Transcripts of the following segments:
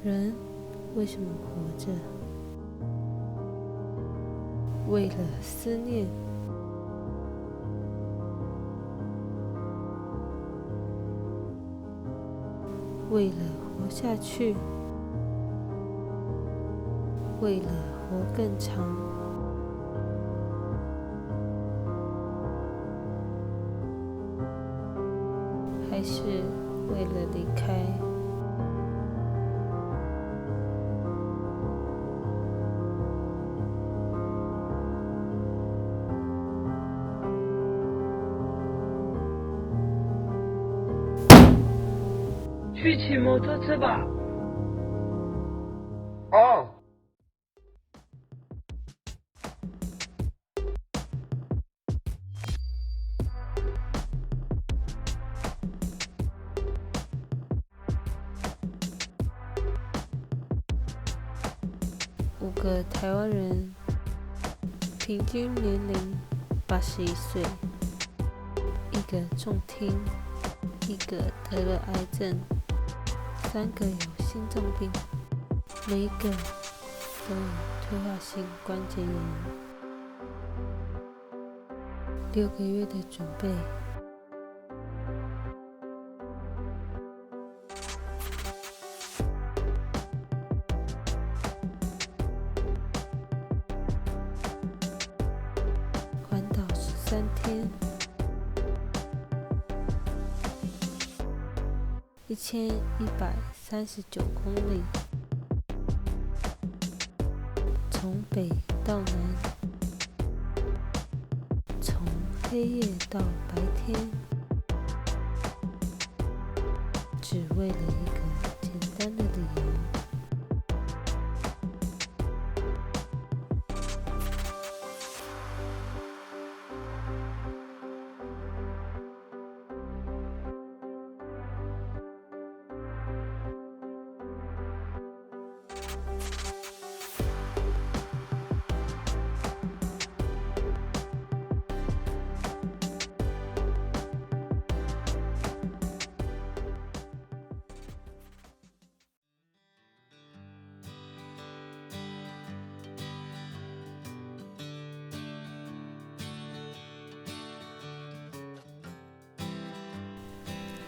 人为什么活着？为了思念，为了活下去，为了活更长，还是为了离开？去骑摩托车吧。哦。5个台湾人，平均年龄81岁，1个重听，1个得了癌症，3个有心脏病，每一个都有退化性关节炎。6个月的准备。环岛13天，1139公里，从北到南，从黑夜到白天，只为了一个简单的理由。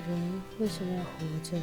人为什么要活着？